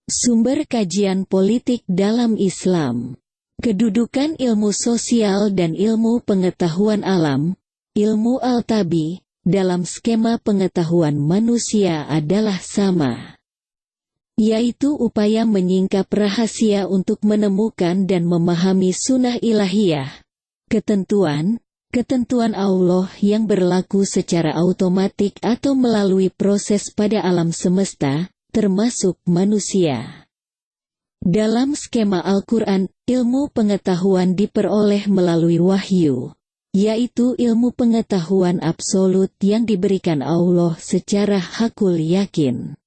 Sumber kajian politik dalam Islam. Kedudukan ilmu sosial dan ilmu pengetahuan alam, ilmu Al-Tabi, dalam skema pengetahuan manusia adalah sama, yaitu upaya menyingkap rahasia untuk menemukan dan memahami sunnah ilahiyah, ketentuan Allah yang berlaku secara otomatik atau melalui proses pada alam semesta, termasuk manusia. Dalam skema Al-Quran, ilmu pengetahuan diperoleh melalui wahyu, yaitu ilmu pengetahuan absolut yang diberikan Allah secara hakul yakin,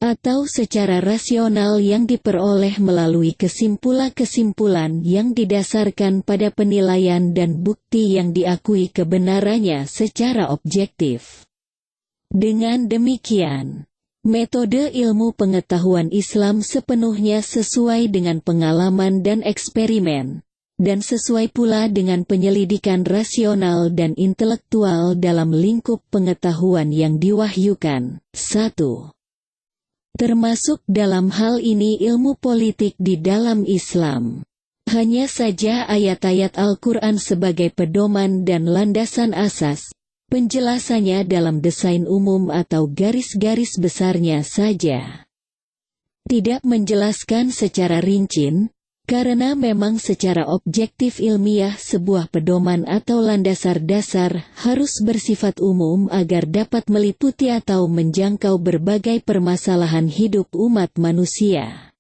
atau secara rasional yang diperoleh melalui kesimpulan-kesimpulan yang didasarkan pada penilaian dan bukti yang diakui kebenarannya secara objektif. Dengan demikian, metode ilmu pengetahuan Islam sepenuhnya sesuai dengan pengalaman dan eksperimen, dan sesuai pula dengan penyelidikan rasional dan intelektual dalam lingkup pengetahuan yang diwahyukan. 1. Termasuk dalam hal ini ilmu politik di dalam Islam. Hanya saja ayat-ayat Al-Quran sebagai pedoman dan landasan asas, penjelasannya dalam desain umum atau garis-garis besarnya saja. Tidak menjelaskan secara rinci, karena memang secara objektif ilmiah sebuah pedoman atau landasar dasar harus bersifat umum agar dapat meliputi atau menjangkau berbagai permasalahan hidup umat manusia,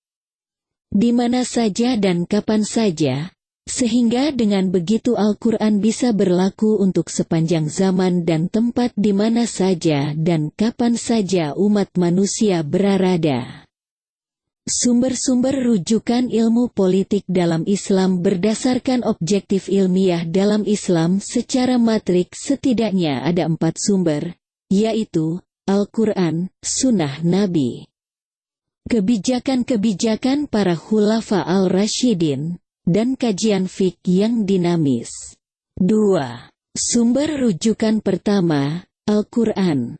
di mana saja dan kapan saja, sehingga dengan begitu Al-Quran bisa berlaku untuk sepanjang zaman dan tempat di mana saja dan kapan saja umat manusia berada. Sumber-sumber rujukan ilmu politik dalam Islam berdasarkan objektif ilmiah dalam Islam secara matrik setidaknya ada 4 sumber, yaitu Al-Quran, Sunnah Nabi, kebijakan-kebijakan para Khulafa al-Rasyidin, dan kajian fiqh yang dinamis. 2. Sumber rujukan pertama, Al-Quran.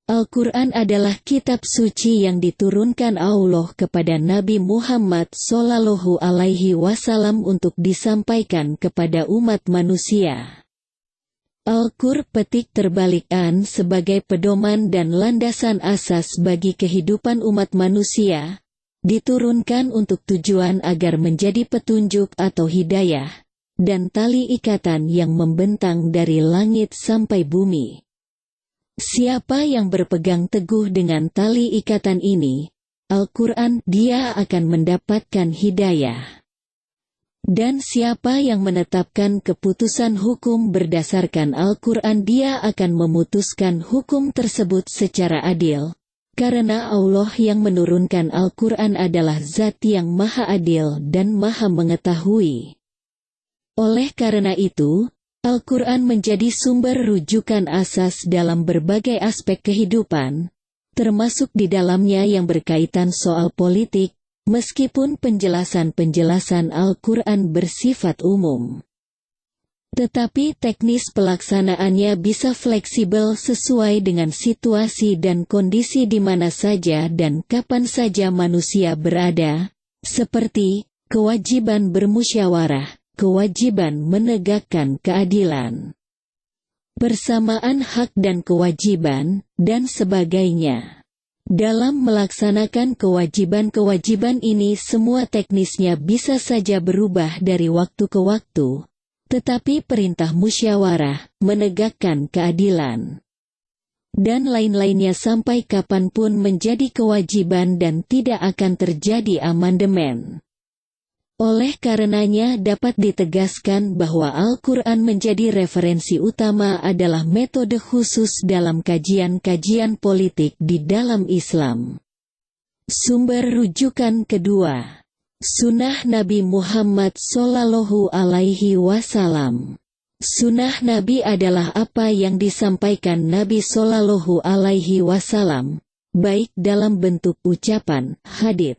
Al-Quran adalah kitab suci yang diturunkan Allah kepada Nabi Muhammad Sallallahu Alaihi Wasallam untuk disampaikan kepada umat manusia. Al-Qur petik terbalikan sebagai pedoman dan landasan asas bagi kehidupan umat manusia, diturunkan untuk tujuan agar menjadi petunjuk atau hidayah, dan tali ikatan yang membentang dari langit sampai bumi. Siapa yang berpegang teguh dengan tali ikatan ini, Al-Quran, dia akan mendapatkan hidayah. Dan siapa yang menetapkan keputusan hukum berdasarkan Al-Quran, dia akan memutuskan hukum tersebut secara adil, karena Allah yang menurunkan Al-Quran adalah Zat yang Maha Adil dan Maha Mengetahui. Oleh karena itu, Al-Quran menjadi sumber rujukan asas dalam berbagai aspek kehidupan, termasuk di dalamnya yang berkaitan soal politik, meskipun penjelasan-penjelasan Al-Quran bersifat umum. Tetapi teknis pelaksanaannya bisa fleksibel sesuai dengan situasi dan kondisi di mana saja dan kapan saja manusia berada, seperti kewajiban bermusyawarah, kewajiban menegakkan keadilan, persamaan hak dan kewajiban, dan sebagainya. Dalam melaksanakan kewajiban-kewajiban ini semua teknisnya bisa saja berubah dari waktu ke waktu, tetapi perintah musyawarah, menegakkan keadilan, dan lain-lainnya sampai kapanpun menjadi kewajiban dan tidak akan terjadi amandemen. Oleh karenanya dapat ditegaskan bahwa Al-Quran menjadi referensi utama adalah metode khusus dalam kajian-kajian politik di dalam Islam. Sumber rujukan kedua, Sunnah Nabi Muhammad Sallallahu Alaihi Wasallam. Sunnah Nabi adalah apa yang disampaikan Nabi Sallallahu Alaihi Wasallam, baik dalam bentuk ucapan, hadits,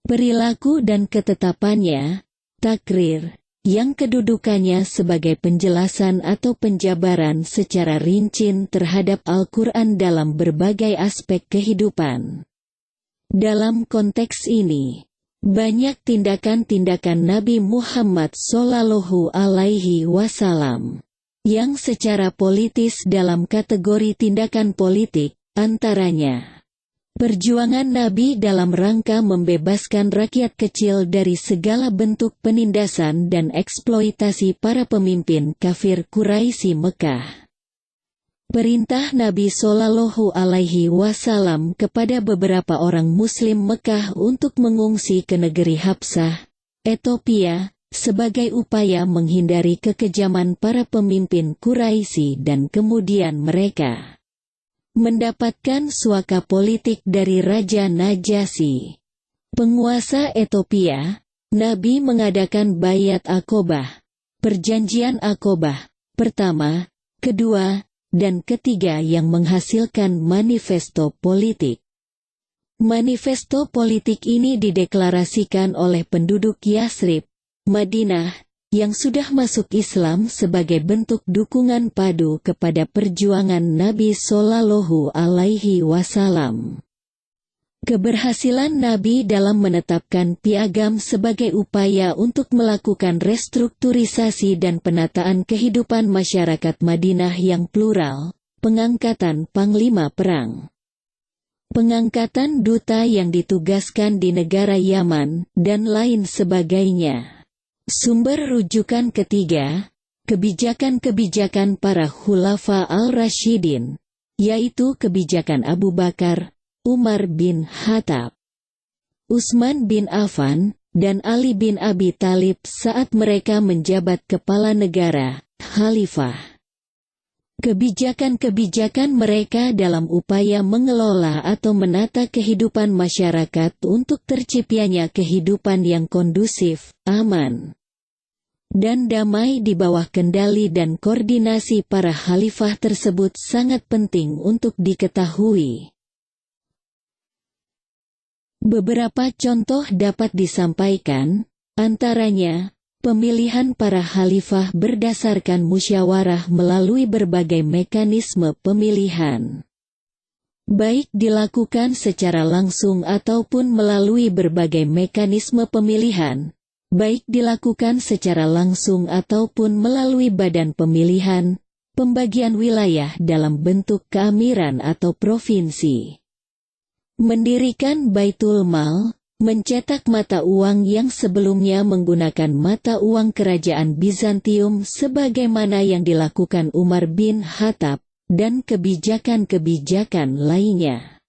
perilaku dan ketetapannya, takrir, yang kedudukannya sebagai penjelasan atau penjabaran secara rinci terhadap Al-Quran dalam berbagai aspek kehidupan. Dalam konteks ini, banyak tindakan-tindakan Nabi Muhammad Shallallahu Alaihi Wasallam yang secara politis dalam kategori tindakan politik, antaranya perjuangan Nabi dalam rangka membebaskan rakyat kecil dari segala bentuk penindasan dan eksploitasi para pemimpin kafir Quraisy Mekah. Perintah Nabi Shallallahu Alaihi Wasallam kepada beberapa orang Muslim Mekah untuk mengungsi ke negeri Habsah, Ethiopia, sebagai upaya menghindari kekejaman para pemimpin Quraisy dan kemudian mereka mendapatkan suaka politik dari Raja Najasyi, penguasa Ethiopia. Nabi mengadakan Bayat Aqobah, perjanjian Aqobah, pertama, kedua, dan ketiga yang menghasilkan manifesto politik. Manifesto politik ini dideklarasikan oleh penduduk Yasrib, Madinah, yang sudah masuk Islam sebagai bentuk dukungan padu kepada perjuangan Nabi Shallallahu Alaihi Wasallam. Keberhasilan Nabi dalam menetapkan piagam sebagai upaya untuk melakukan restrukturisasi dan penataan kehidupan masyarakat Madinah yang plural, pengangkatan panglima perang, pengangkatan duta yang ditugaskan di negara Yaman, dan lain sebagainya. Sumber rujukan ketiga, kebijakan-kebijakan para Khulafa al-Rasyidin, yaitu kebijakan Abu Bakar, Umar bin Khattab, Utsman bin Affan, dan Ali bin Abi Thalib saat mereka menjabat kepala negara, khalifah. Kebijakan-kebijakan mereka dalam upaya mengelola atau menata kehidupan masyarakat untuk terciptanya kehidupan yang kondusif, aman, dan damai di bawah kendali dan koordinasi para khalifah tersebut sangat penting untuk diketahui. Beberapa contoh dapat disampaikan, antaranya, pemilihan para khalifah berdasarkan musyawarah melalui berbagai mekanisme pemilihan. Baik dilakukan secara langsung ataupun melalui berbagai mekanisme pemilihan, baik dilakukan secara langsung ataupun melalui badan pemilihan, pembagian wilayah dalam bentuk keamiran atau provinsi. Mendirikan Baitul Mal, mencetak mata uang yang sebelumnya menggunakan mata uang kerajaan Bizantium sebagaimana yang dilakukan Umar bin Khattab, dan kebijakan-kebijakan lainnya.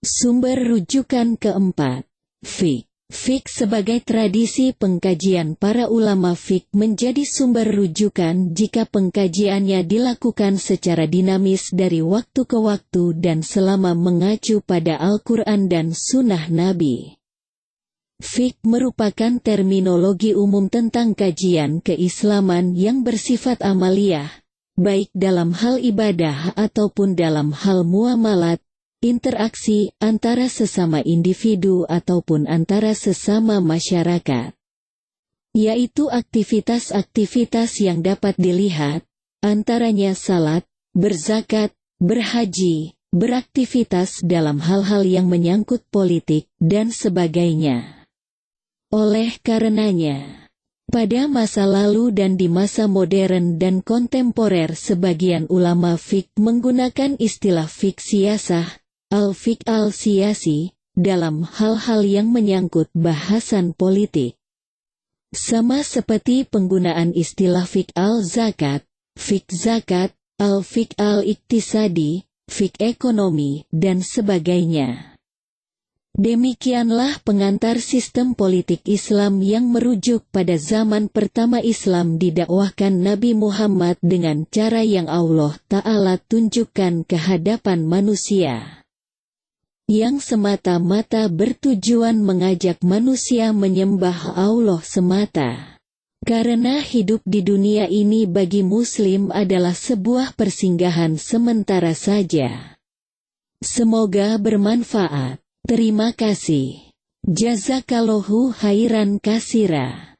Sumber rujukan keempat, Fiqh. Fiqh sebagai tradisi pengkajian para ulama fiqh menjadi sumber rujukan jika pengkajiannya dilakukan secara dinamis dari waktu ke waktu dan selama mengacu pada Al-Quran dan Sunnah Nabi. Fiqh merupakan terminologi umum tentang kajian keislaman yang bersifat amaliyah, baik dalam hal ibadah ataupun dalam hal muamalat, interaksi antara sesama individu ataupun antara sesama masyarakat, yaitu aktivitas-aktivitas yang dapat dilihat, antaranya salat, berzakat, berhaji, beraktivitas dalam hal-hal yang menyangkut politik, dan sebagainya. Oleh karenanya, pada masa lalu dan di masa modern dan kontemporer sebagian ulama fiqh menggunakan istilah fiqh siyasah, al-fiqh al-siyasi, dalam hal-hal yang menyangkut bahasan politik. Sama seperti penggunaan istilah fiqh al-zakat, fiqh zakat, al-fiqh al-iktisadi, fiqh ekonomi, dan sebagainya. Demikianlah pengantar sistem politik Islam yang merujuk pada zaman pertama Islam didakwahkan Nabi Muhammad dengan cara yang Allah Ta'ala tunjukkan ke hadapan manusia, yang semata-mata bertujuan mengajak manusia menyembah Allah semata. Karena hidup di dunia ini bagi Muslim adalah sebuah persinggahan sementara saja. Semoga bermanfaat. Terima kasih. Jazakallahu khairan katsira.